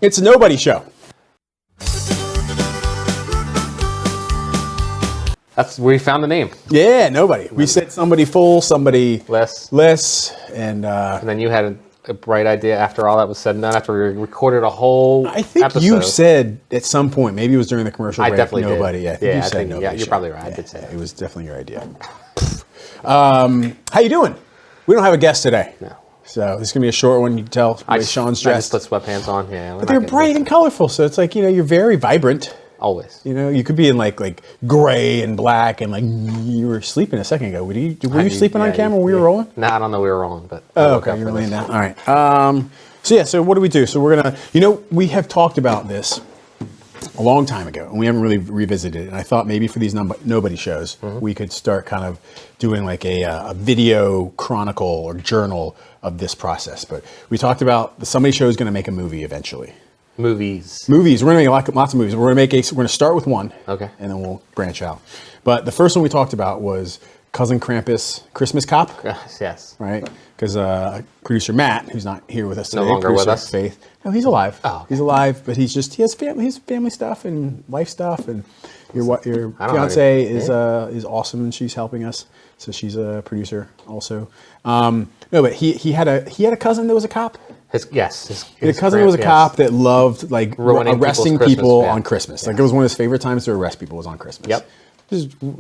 It's a nobody show. We found the name. Yeah, nobody. We said somebody full, somebody less, and then you had a bright idea after all that was said and done. After we recorded a whole I think episode. you said at some point, maybe it was during the commercial break. I definitely nobody. did. Yeah, I think you said nobody. Yeah, you're show. probably right. I did say that. It was definitely your idea. How you doing? We don't have a guest today. No. So this is gonna be a short one. You can tell the way Sean's dressed. I just put sweatpants on. Yeah, but they're bright and colorful, so it's like you're very vibrant. Always. You could be in like gray and black, and like you were sleeping a second ago. Were you sleeping on camera when we were rolling? No, I don't know we were rolling, but okay, you're laying down. All right. So what do we do? So we're gonna, we have talked about this a long time ago, and we haven't really revisited it. And I thought maybe for these nobody shows, we could start kind of doing like a video chronicle or journal of this process. But we talked about the Somebody Show is going to make a movie eventually. Movies. We're going to make lots of movies. We're going to start with one. Okay. And then we'll branch out. But the first one we talked about was Cousin Krampus, Christmas Cop. Yes. Right? Because producer Matt, who's not here with us today, no longer with us. Faith. No, he's alive. Oh, okay. He's alive, but he has family stuff and life stuff, and your fiance is awesome, and she's helping us, so she's a producer also. No, but he had a cousin that was a cop. His cousin was a cop that loved arresting people on Christmas. Like it was one of his favorite times to arrest people was on Christmas. Yep.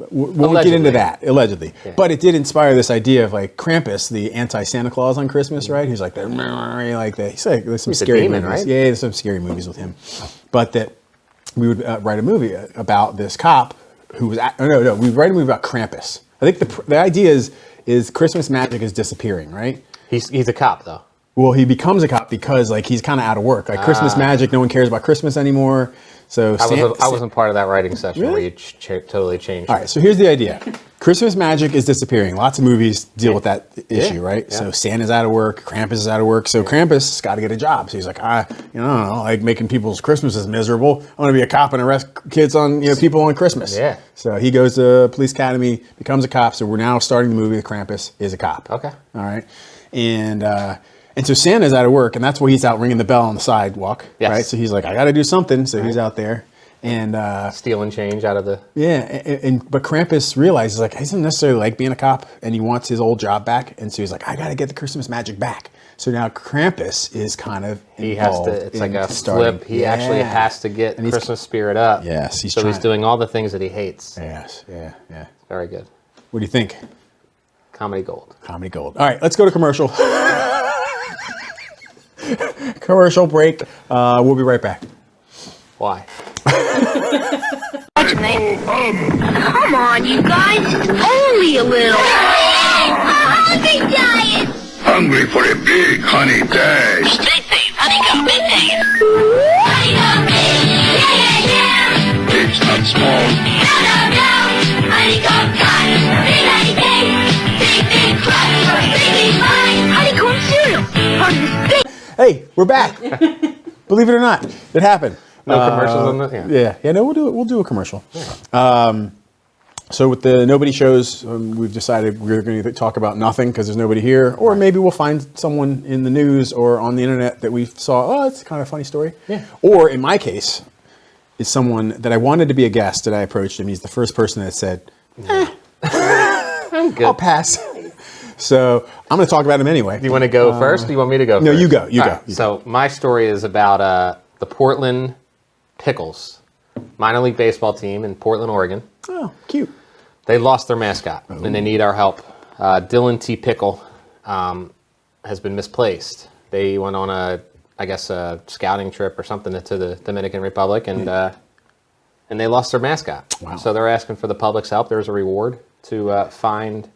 We'll get into that, allegedly. Yeah. But it did inspire this idea of like Krampus, the anti-Santa Claus on Christmas, right? He's like, like that. He's like, there's some scary movies. Right? Yeah, there's some scary movies with him. But that we would write a movie about this cop who was, we'd write a movie about Krampus. I think the idea is Christmas magic is disappearing, right? He's a cop, though. Well, he becomes a cop because like he's kind of out of work. Like Christmas magic, no one cares about Christmas anymore. So I wasn't part of that writing session where you totally changed. All right, so here's the idea. Christmas magic is disappearing. Lots of movies deal with that issue, right? Yeah. So Santa's out of work, Krampus is out of work. So Krampus has got to get a job. So he's like, I don't know, like making people's Christmases miserable. I want to be a cop and arrest kids on, people on Christmas. Yeah. So he goes to police academy, becomes a cop. So we're now starting the movie with Krampus is a cop. Okay. All right. And so Santa's out of work, and that's why he's out ringing the bell on the sidewalk, right? So he's like, I got to do something. So he's out there and stealing change out of the but Krampus realizes like he doesn't necessarily like being a cop, and he wants his old job back, and so he's like, I got to get the Christmas magic back. So now Krampus is kind of involved. It's like a flip. He actually has to get Christmas spirit up. Yes, he's doing all the things that he hates. Yes, yeah. Very good. What do you think? Comedy gold. Comedy gold. All right, let's go to commercial. Commercial break. We'll be right back. Why? Come on, you guys. Only a little. Hungry giant. Hungry for a big honey taste. Big taste. Honeycomb, big taste. Honeycomb, big. Yeah. It's not small. No. Honeycomb crunch. Big honey taste. Big crunch. Big fine. Honeycomb cereal. Honey's big. Hey, we're back. Believe it or not, it happened. No commercials on that? Yeah. No, we'll do a commercial. Yeah. So with the nobody shows, we've decided we're going to talk about nothing because there's nobody here, or maybe we'll find someone in the news or on the internet that we saw. Oh, it's kind of a funny story. Yeah. Or in my case, is someone that I wanted to be a guest that I approached him. He's the first person that said, I'm good. I'll pass. So I'm going to talk about him anyway. Do you want to go first? Or do you want me to go first? No, you go. You go. Right. So my story is about the Portland Pickles, minor league baseball team in Portland, Oregon. Oh, cute. They lost their mascot, and they need our help. Dylan T. Pickle has been misplaced. They went on a scouting trip or something to the Dominican Republic, and they lost their mascot. Wow. So they're asking for the public's help. There's a reward to find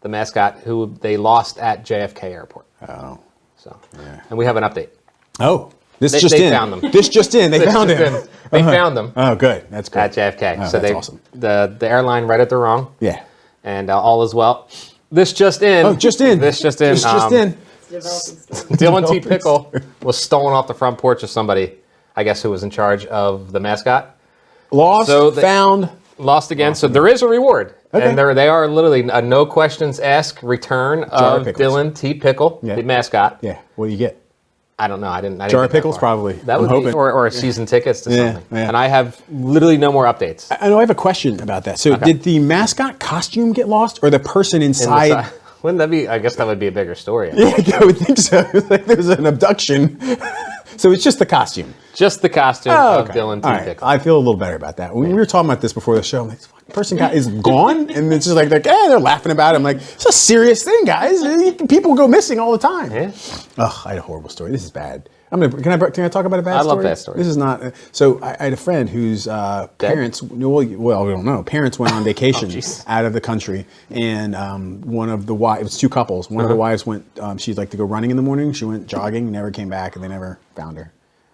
the mascot who they lost at JFK Airport. Oh. So, and we have an update. Oh. They found them. This just in. They found him. They found them. Oh, good. That's good. At JFK. Oh, so that's awesome. The airline read it the wrong. Yeah. And all is well. This just in. Oh, just in. This just in. This just in. Dylan T. Pickle was stolen off the front porch of somebody, I guess, who was in charge of the mascot. Lost, found. Lost again. So there is a reward. Okay. And they are literally a no questions asked return of Dylan T. Pickle, the mascot. Yeah. What do you get? I don't know. I didn't Jar of get that pickles, far. probably. That I'm would hoping. be, or season tickets to Yeah, something. yeah. And I have literally no more updates. I know I have a question about that. So, Okay. did the mascot costume get lost, or the person In the inside? si- Wouldn't that be? I guess that would be a bigger story. Yeah, I would think so. Like there's an abduction. So it's just the costume. Just the costume Oh, of okay. Dylan T. All right. Pickle. I feel a little better about that. When we were talking about this before the show, I'm like, this fucking person is gone, and it's just like, they're laughing about it. I'm like, it's a serious thing, guys. People go missing all the time. Yeah. Ugh, I had a horrible story. This is bad. Can I talk about a bad I story? love bad stories. This is not. So I had a friend whose parents. Well, we don't know. Parents went on vacation jeez. out of the country, and one of the wives. It was two couples. One of the wives went. She'd like to go running in the morning. She went jogging. Never came back, and they never found her.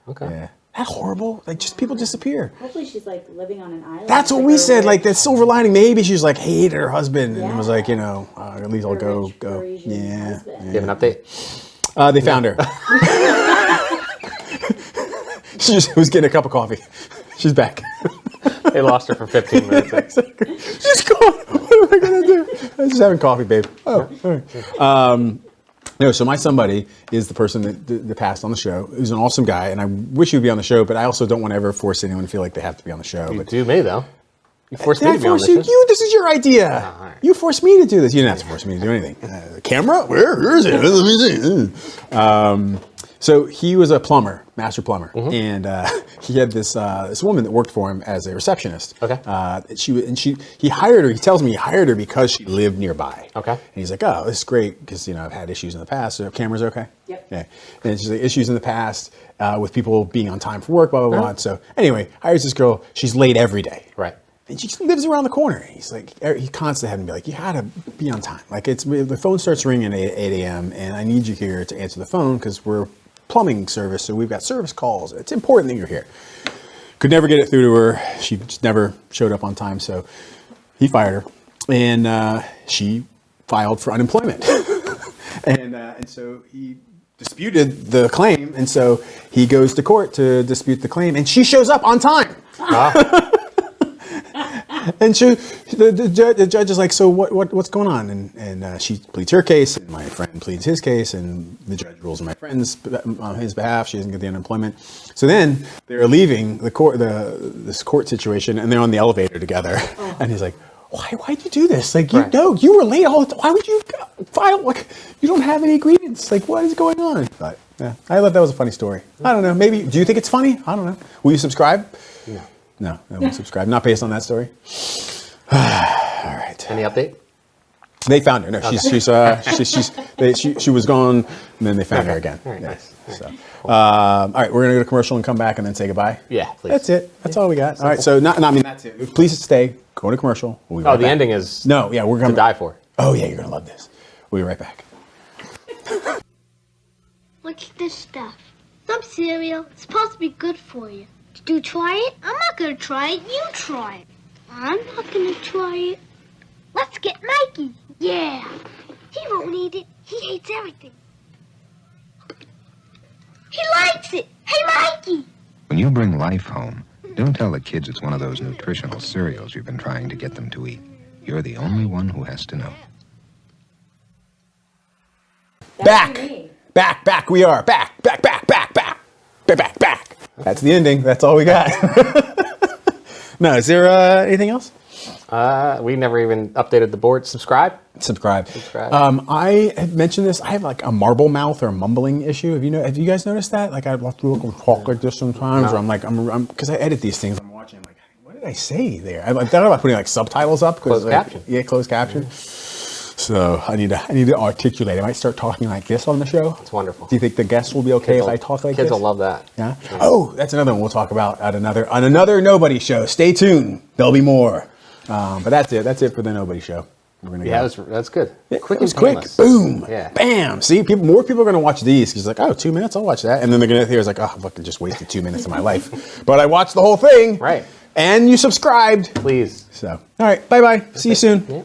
Okay. Yeah. That horrible. Like just people disappear. Hopefully she's like living on an island. That's what like we her said. rich- Like that silver lining. Maybe she's like hated her husband and was Yeah. like, at least I'll her go. rich Parisian Yeah. husband. Do you have an update? They found her. She just was getting a cup of coffee. She's back. They lost her for 15 minutes. She's gone. What am I gonna do? I'm just having coffee, babe. Oh, all right. No, so my somebody is the person that passed on the show. Who's an awesome guy, and I wish he would be on the show, but I also don't want to ever force anyone to feel like they have to be on the show. You But do me though. You forced did me I to be on force the you? show. This is your idea. all right. You forced me to do this. You didn't have to force me to do anything. The camera? Where is it? Let me see. So he was a plumber, master plumber, and he had this woman that worked for him as a receptionist. Okay. He hired her. He tells me he hired her because she lived nearby. Okay. And he's like, oh, this is great because I've had issues in the past. So cameras okay? Yep. Yeah. And she's like, issues in the past with people being on time for work, blah blah blah. And so anyway, hires this girl. She's late every day. Right. And she just lives around the corner. He's like, he constantly had to be like, you gotta be on time. Like the phone starts ringing at 8 a.m. and I need you here to answer the phone because we're plumbing service, so we've got service calls. It's important that you're here. Could never get it through to her. She just never showed up on time, so he fired her, and she filed for unemployment. and so he disputed the claim, and so he goes to court to dispute the claim, and she shows up on time. And the judge is like, so what's going on? And she pleads her case, and my friend pleads his case, and the judge rules on my friend's on his behalf. She doesn't get the unemployment. So then they're leaving the court, this court situation, and they're on the elevator together. And he's like, why'd you do this? Like, you were late all the time. Why would you file? Like, you don't have any grievance. Like, what is going on? But yeah, I thought that was a funny story. I don't know. Maybe, do you think it's funny? I don't know. Will you subscribe? No, I won't subscribe. Not based on that story. All right. Any update? They found her. No, she was gone, and then they found her again. Very Yeah. nice. So, all right, we're gonna go to commercial and come back and then say goodbye. Yeah, please. That's it. That's all we got. All right. So that's it. Please stay. Go to commercial. We'll be right The back. ending is No. Yeah, we're to gonna die for. Oh yeah, you're gonna love this. We'll be right back. What's this stuff? Some cereal. It's supposed to be good for you. Did you try it? I'm not gonna try it. You try it. I'm not gonna try it. Let's get Mikey. Yeah. He won't eat it. He hates everything. He likes it. Hey, Mikey. When you bring life home, don't tell the kids it's one of those nutritional cereals you've been trying to get them to eat. You're the only one who has to know. Back. We are back. That's the ending. That's all we got. No, is there anything else? We never even updated the board. Subscribe. I had mentioned this. I have like a marble mouth or a mumbling issue. Have you guys noticed that? Like I have to talk like this sometimes, or I'm because I edit these things. I'm watching. I'm like, what did I say there? I thought about putting like subtitles up. Closed caption. Yeah, closed caption. So I need to articulate. I might start talking like this on the show. It's wonderful. Do you think the guests will be okay if I talk like this? Kids will love that. Yeah. Oh, that's another one we'll talk about on another Nobody show. Stay tuned. There'll be more. But that's it. That's it for the Nobody show. We're gonna Yeah, go. that's good. Yeah, Quick it was and quick. painless. Boom. Yeah. Bam. See, more people are going to watch these because like, 2 minutes, I'll watch that. And then they're going to hear it's like, oh, I fucking just wasted 2 minutes of my life. But I watched the whole thing. Right. And you subscribed. Please. So, all right. Bye-bye. See you soon. Yeah.